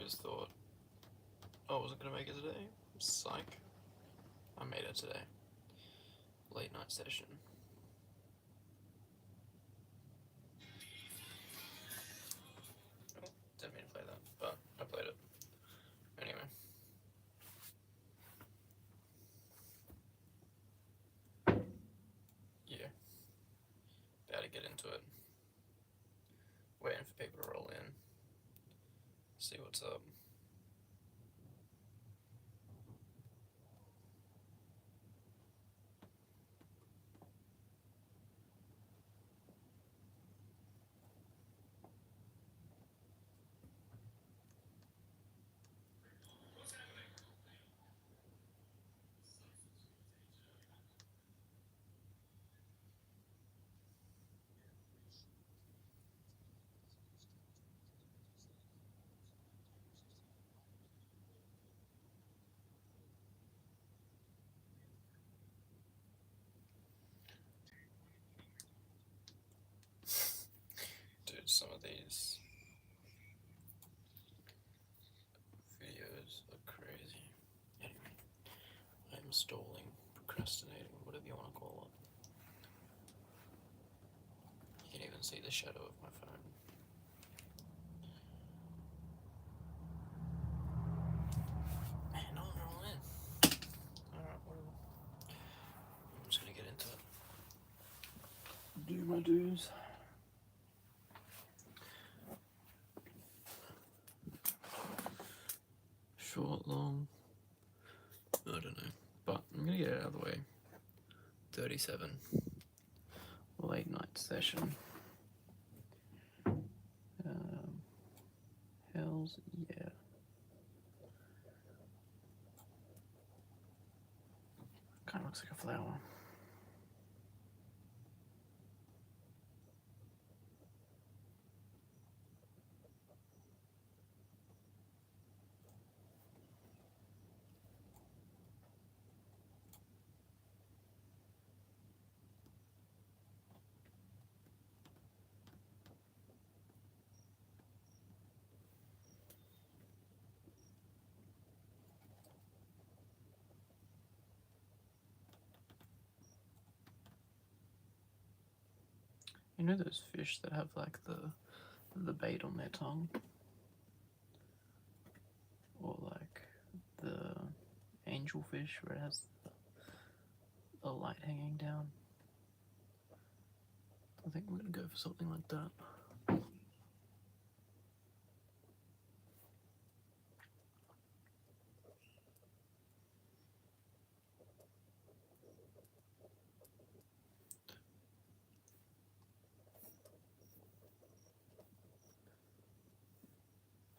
just thought I wasn't gonna make it today. Psych. I made it today. Late night session. Oh, didn't mean to play that, but I played it. Anyway. Yeah. About to get into it. Waiting for people to roll in. See what's up. Dude, some of these videos are crazy. Anyway, I'm stalling, procrastinating, whatever you want to call it. You can even see the shadow of my phone. Man, no one roll in. Alright, whatever. I'm just gonna get into it. Do my dues. Short, long, I don't know, but I'm gonna get it out of the way. 37. Late night session. Hells yeah. Kind of looks like a flower. You know those fish that have like the bait on their tongue? Or like the angelfish where it has the light hanging down? I think I'm gonna go for something like that.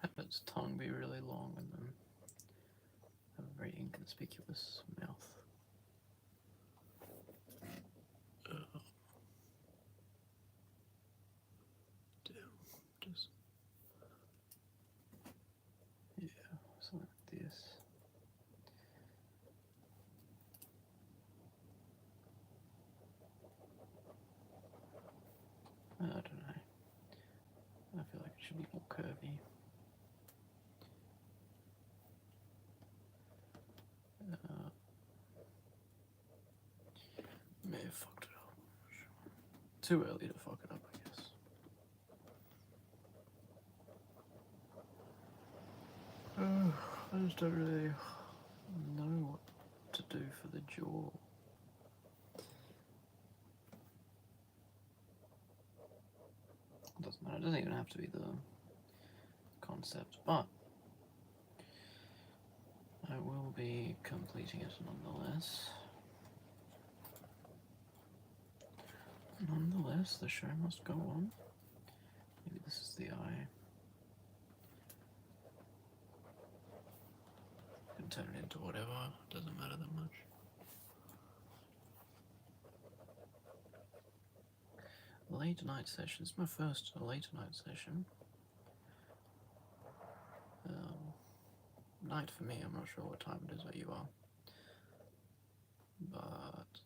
Have its tongue be really long and then have a very inconspicuous mouth. Just yeah, something like this. I don't know. I feel like it should be more curvy. May have fucked it up. Too early to fuck it up, I guess. I just don't really know what to do for the jaw. It doesn't matter. It doesn't even have to be the concept, but I will be completing it nonetheless. Nonetheless, the show must go on. Maybe this is the eye. I can turn it into whatever, it doesn't matter that much. Late night session. It's my first late night session. Night for me, I'm not sure what time it is where you are. But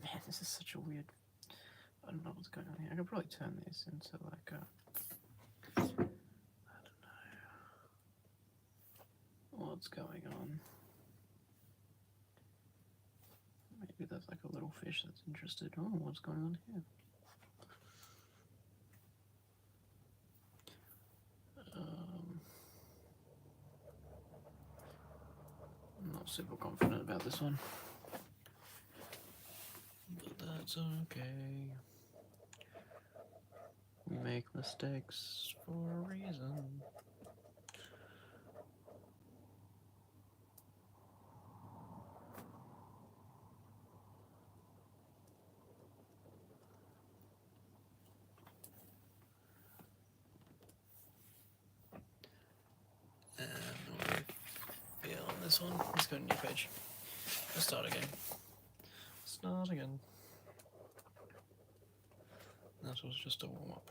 man, this is such a weird. I don't know what's going on here. I could probably turn this into like a. I don't know. what's going on. Maybe there's like a little fish that's interested. Oh, what's going on here? I'm not super confident about this one, but that's okay. We make mistakes for a reason. And we'll be on this one. Let's go to new page. Let's start again. Start again. That was just a warm-up.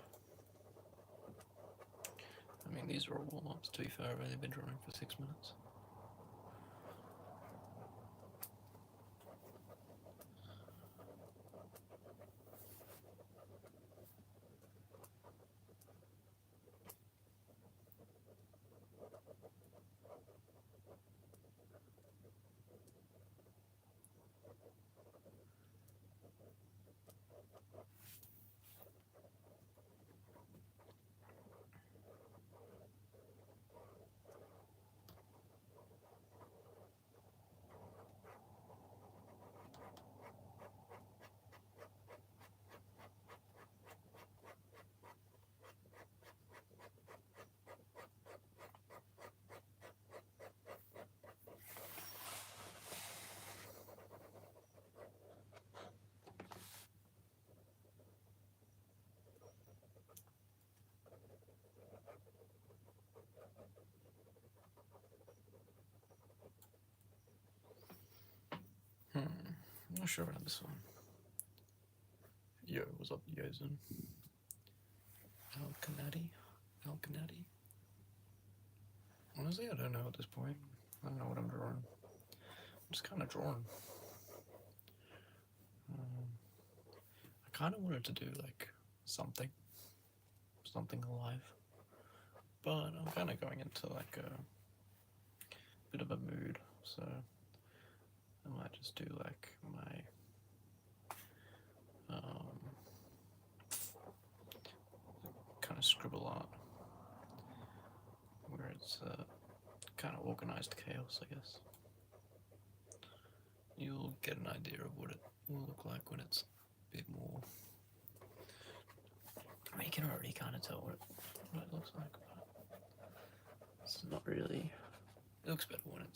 I mean, these are all warm-ups, to be fair. I've only been drawing for 6 minutes. I'm not sure about this one. Yo, what's up, Yozen? Alcanati? Honestly, I don't know at this point. I don't know what I'm drawing. I'm just kind of drawing. I kind of wanted to do like something alive, but I'm kind of going into like a bit of a mood, so I might just do like my kind of scribble art, where it's kind of organized chaos, I guess. You'll get an idea of what it will look like when it's a bit more. I mean, you can already kind of tell what it looks like, but it's not really. It looks better when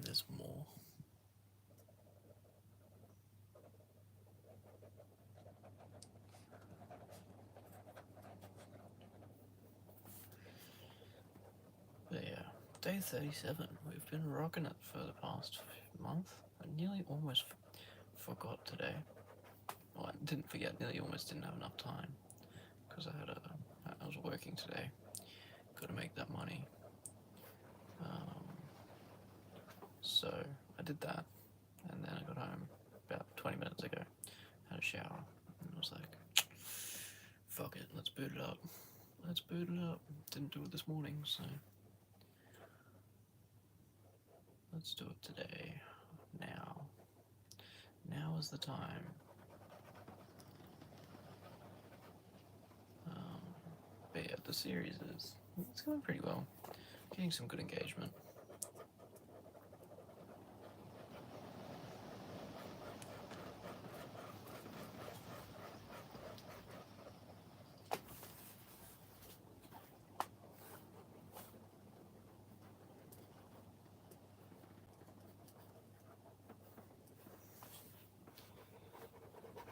there's more. But yeah, day 37. We've been rocking it for the past month. I nearly almost forgot today. Well, I didn't forget. Nearly almost didn't have enough time because I was working today. Got to make that money. So I did that, and then I got home about 20 minutes ago. Had a shower, and I was like, "Fuck it, let's boot it up." Didn't do it this morning, so let's do it today. Now is the time. But yeah, the series it's going pretty well. Getting some good engagement.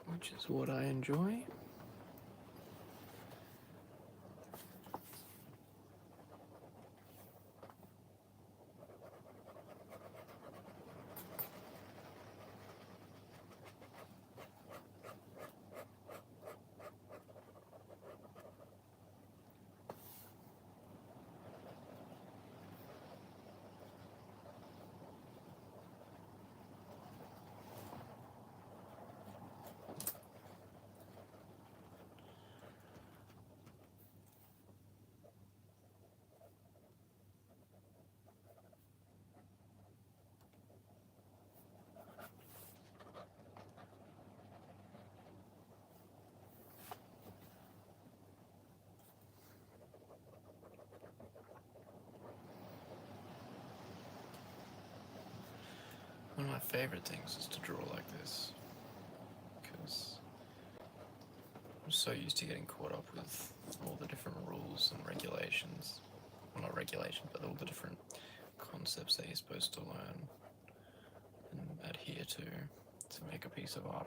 Which is what I enjoy. favorite things is to draw like this, because I'm so used to getting caught up with all the different rules and regulations. Well, not regulations, but all the different concepts that you're supposed to learn and adhere to make a piece of art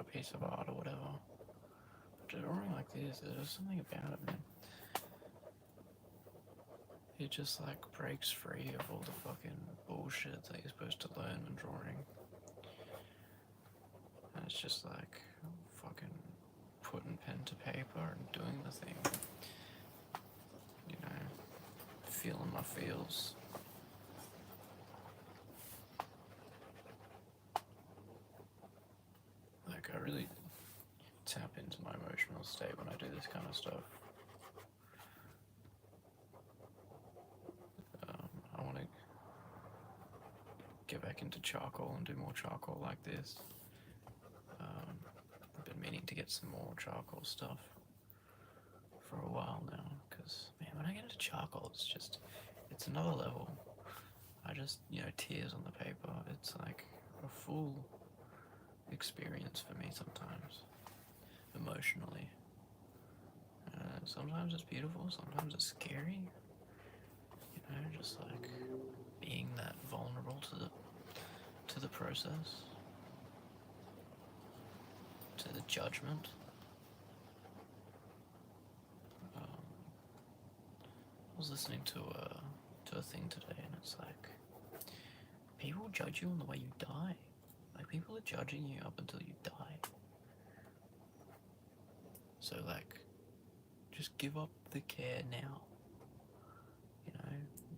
or whatever. But drawing like this, there's something about it, man. It just like breaks free of all the fucking bullshit that you're supposed to learn when drawing. And it's just like fucking putting pen to paper and doing the thing. You know, feeling my feels. Like, I really tap into my emotional state when I do this kind of stuff. I want to get back into charcoal and do more charcoal like this. I've been meaning to get some more charcoal stuff for a while now, because, man, when I get into charcoal, it's another level. I just, tears on the paper. It's like a full experience for me sometimes, emotionally. Sometimes it's beautiful, sometimes it's scary. Just like being that vulnerable to the process, to the judgment. I was listening to a thing today, and it's like, people judge you on the way you die. Like, people are judging you up until you die. So, like, just give up the care now.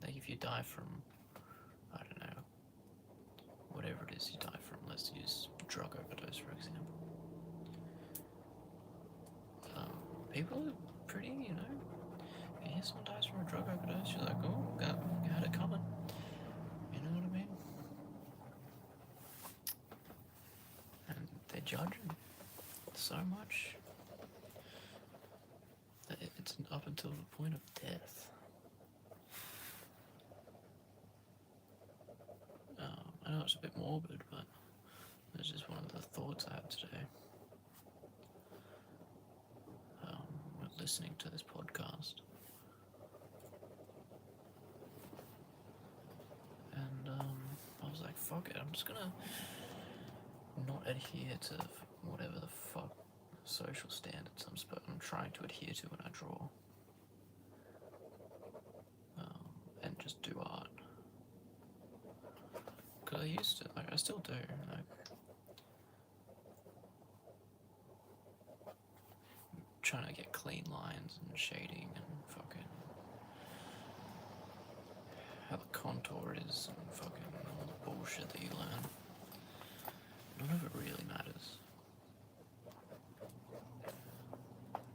Like, if you die from, I don't know, whatever it is you die from, let's use drug overdose, for example. People are pretty, if you hear someone dies from a drug overdose, you're like, oh, you had it coming. You know what I mean? And they're judging so much that it's up until the point of death. I know it's a bit morbid, but it's just one of the thoughts I had today. With listening to this podcast. And I was like, fuck it, I'm just gonna not adhere to whatever the fuck social standards I'm trying to adhere to when I draw. And just do art. Because I used to, I still do, trying to get clean lines and shading and fucking how the contour is and fucking all the bullshit that you learn. None of it really matters.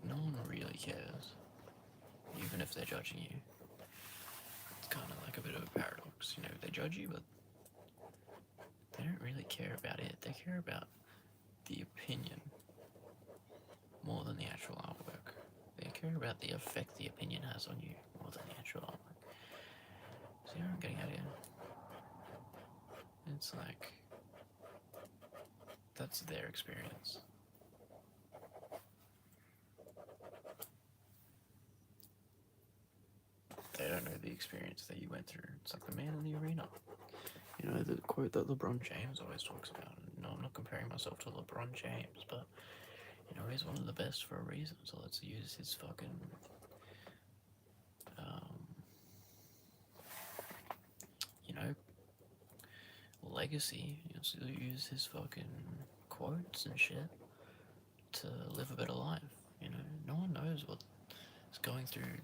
No one really cares, even if they're judging you. It's kind of like a bit of a paradox, they judge you, but they don't really care about it. They care about the opinion more than the actual artwork. They care about the effect the opinion has on you more than the actual artwork. See what I'm getting at here? It's like, that's their experience. They don't know the experience that you went through. It's like the man in the arena. The quote that LeBron James always talks about. No, I'm not comparing myself to LeBron James, but he's one of the best for a reason. So let's use his fucking legacy. So use his fucking quotes and shit to live a better life. No one knows what's going through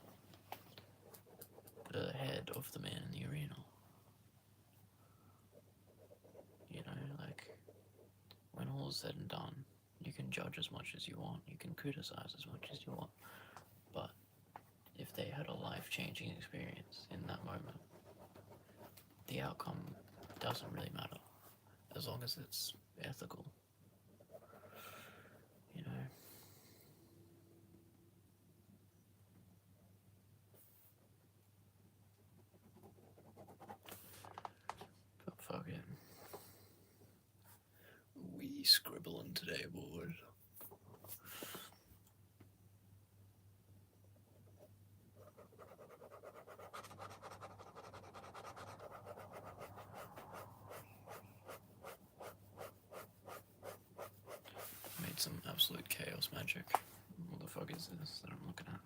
the head of the man in the arena. Like, when all is said and done, you can judge as much as you want, you can criticize as much as you want, but if they had a life-changing experience in that moment, the outcome doesn't really matter, as long as it's ethical. But fuck it. scribbling today, boys. Made some absolute chaos magic. What the fuck is this that I'm looking at?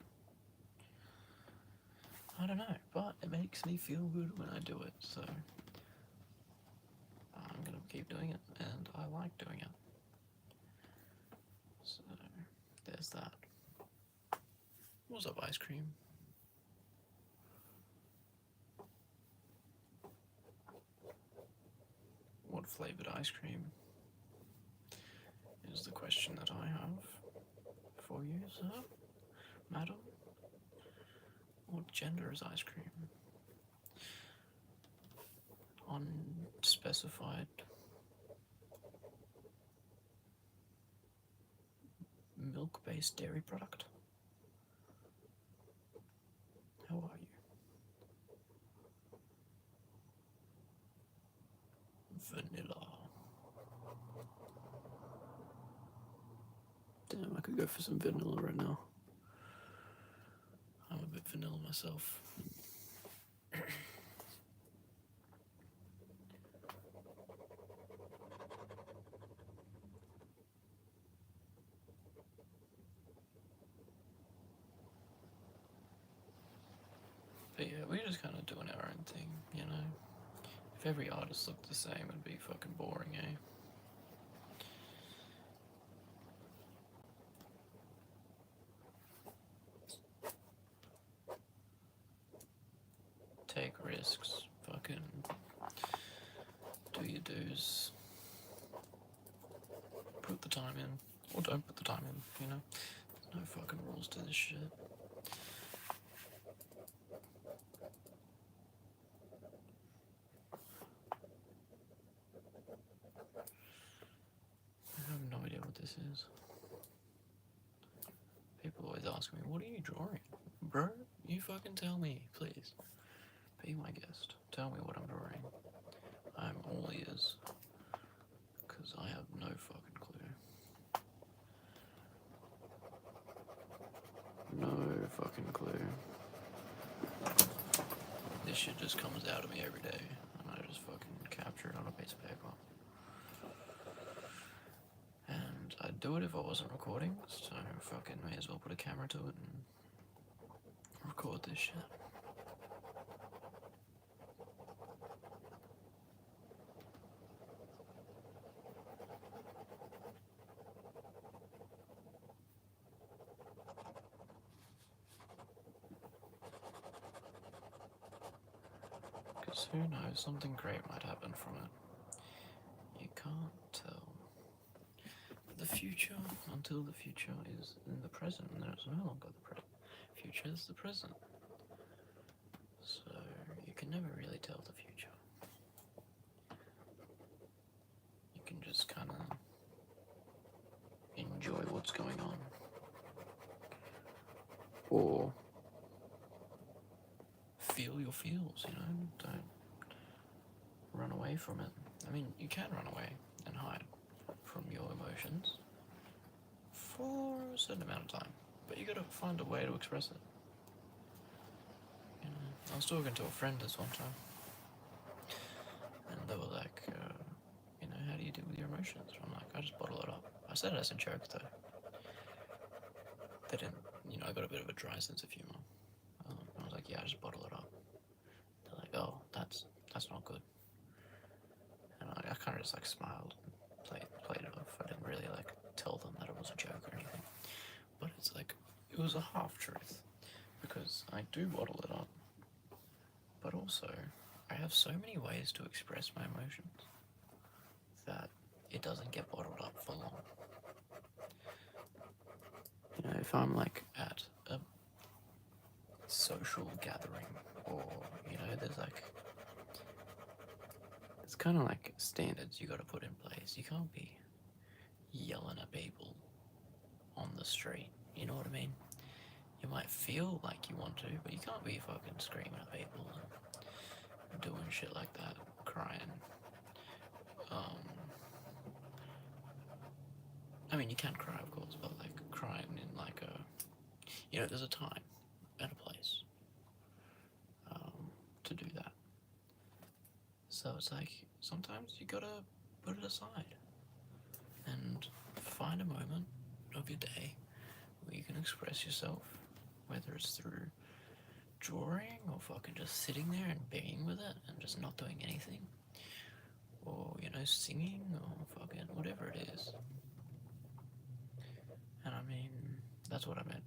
I don't know, but it makes me feel good when I do it, so I'm gonna keep doing it, and I like doing it. So, there's that. What's up, ice cream? What flavoured ice cream is the question that I have for you, sir? Madam? What gender is ice cream? Unspecified. Milk-based dairy product? How are you? Vanilla. Damn, I could go for some vanilla right now. I'm a bit vanilla myself. But yeah, we're just kind of doing our own thing, you know? If every artist looked the same, it'd be fucking boring, eh? Take risks, fucking do your dues, put the time in, or don't put the time in, you know? There's no fucking rules to this shit. I have no idea what this is. People always ask me, what are you drawing? Bro, you fucking tell me, please. Be my guest. Tell me what I'm drawing. I'm all ears. Because I have no fucking clue. No fucking clue. This shit just comes out of me every day. And I just fucking capture it on a piece of paper. And I'd do it if I wasn't recording, so fucking may as well put a camera to it and record this shit. Because who knows, something great might happen from it. You can't tell. The future, until the future is in the present, and there's no longer the present. Future is the present. So you can never really tell the future. You can just kind of enjoy what's going on. Or feel your feels, you know? Don't run away from it. I mean, you can run away and hide from your emotions for a certain amount of time, but you gotta find a way to express it. You know, I was talking to a friend this one time, and they were like, you know, how do you deal with your emotions? I'm like, I just bottle it up. I said it as a joke, though. They didn't, you know, I got a bit of a dry sense of humor. I was like, yeah, I just bottle it up. They're like, oh, that's not good. And I kind of just like smiled and played it off. I didn't really like tell them that it was a joke or anything. But it's like, it was a half truth, because I do bottle it up, but also I have so many ways to express my emotions that it doesn't get bottled up for long. You know, if I'm like at a social gathering, or, you know, there's like, it's kind of like standards you gotta put in place. You can't be yelling at people on the street, you know what I mean? You might feel like you want to, but you can't be fucking screaming at people and doing shit like that, crying. I mean, you can cry, of course, but like crying in like a, there's a time and a place to do that. So it's like sometimes you gotta put it aside and find a moment of your day where you can express yourself, whether it's through drawing or fucking just sitting there and being with it and just not doing anything, or singing or fucking whatever it is. And I mean, that's what I meant.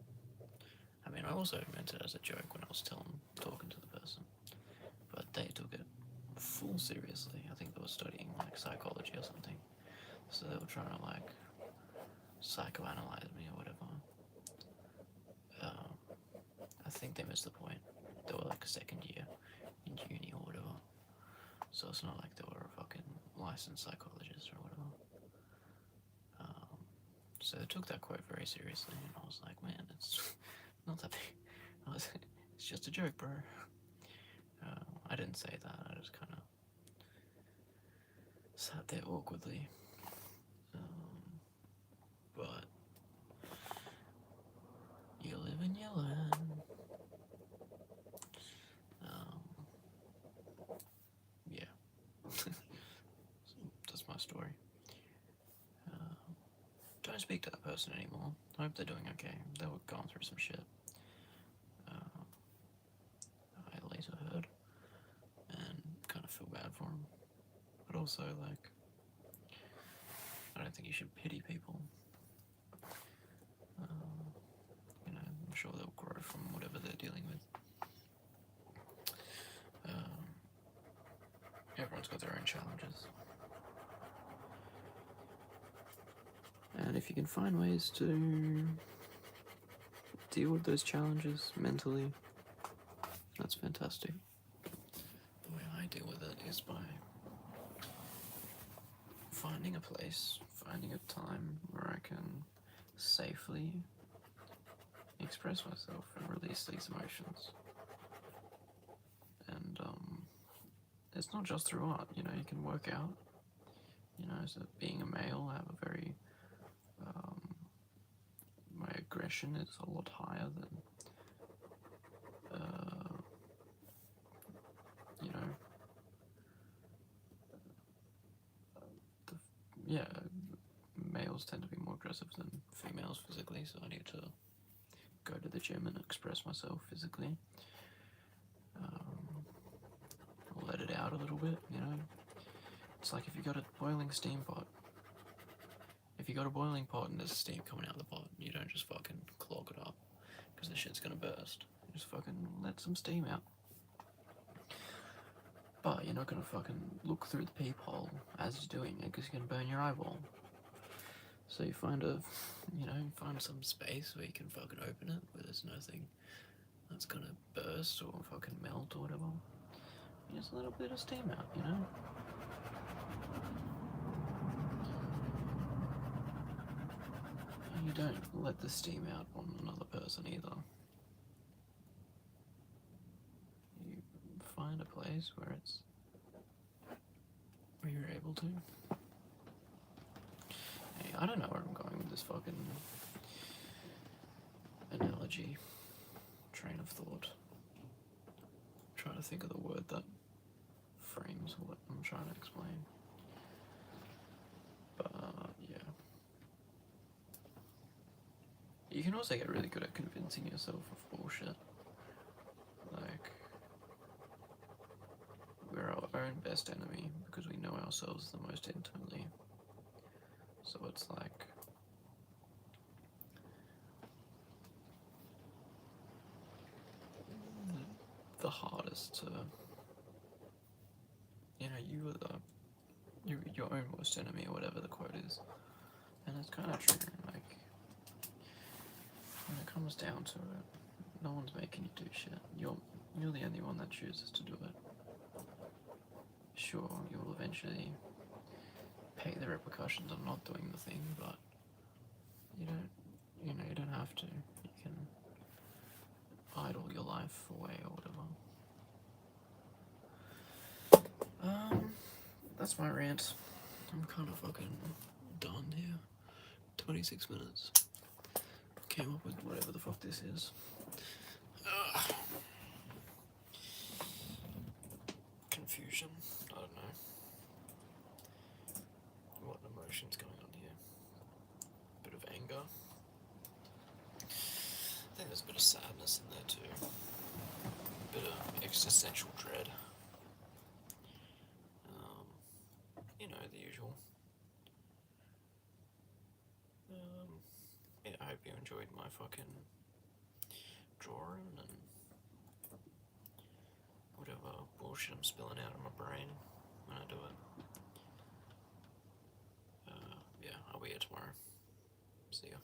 I mean, I also meant it as a joke when I was talking to the person, but they took it full seriously. I think they were studying like psychology or something, so they were trying to like psychoanalyze me or whatever. I think they missed the point. They were like second year in uni or whatever, so it's not like they were a fucking licensed psychologist or whatever. So they took that quote very seriously, and I was like, man, it's not that big. It's just a joke, bro. I didn't say that. I just kind of sat there awkwardly. But you live and you learn. Yeah. That's my story. Don't speak to that person anymore. I hope they're doing okay. They were going through some shit. I later heard, and kind of feel bad for them. But also, like, I don't think you should pity people. I'm sure they'll grow from whatever they're dealing with. Everyone's got their own challenges. And if you can find ways to deal with those challenges mentally, that's fantastic. The way I deal with it is by finding a place, finding a time where I can safely express myself and release these emotions. And it's not just through art, you can work out. So being a male, I have a very my aggression is a lot higher than males tend to be more aggressive than females physically, so I need to go to the gym and express myself physically. Let it out a little bit, It's like if you got a boiling steam pot. If you got a boiling pot and there's steam coming out of the pot, you don't just fucking clog it up, because the shit's gonna burst. You just fucking let some steam out. But you're not gonna fucking look through the peephole as you're doing it, because you're gonna burn your eyeball. So you find find some space where you can fucking open it, where there's nothing that's gonna burst or fucking melt or whatever. Just a little bit of steam out, You don't let the steam out on another person either. You find a place where you're able to. Hey, I don't know where I'm going with this fucking analogy, train of thought. I'm trying to think of the word that frames what I'm trying to explain. But yeah. You can also get really good at convincing yourself of bullshit. Like, we're our own best enemy because we know ourselves the most intimately. So it's like, the hardest to, you are your own worst enemy, or whatever the quote is. And it's kind of true. Like, when it comes down to it, no one's making you do shit. You're the only one that chooses to do it. Sure, you'll eventually pay the repercussions of not doing the thing, but you don't have to. You can idle your life away or whatever. That's my rant. I'm kind of fucking done here. 26 minutes. Came up with whatever the fuck this is. Ugh. Confusion. I don't know. What emotion's going on here? Bit of anger. I think there's a bit of sadness in there too. A bit of existential dread. You know, the usual. Yeah, I hope you enjoyed my fucking drawing and whatever bullshit I'm spilling out of my brain when I do it. Yeah, I'll be here tomorrow. See ya.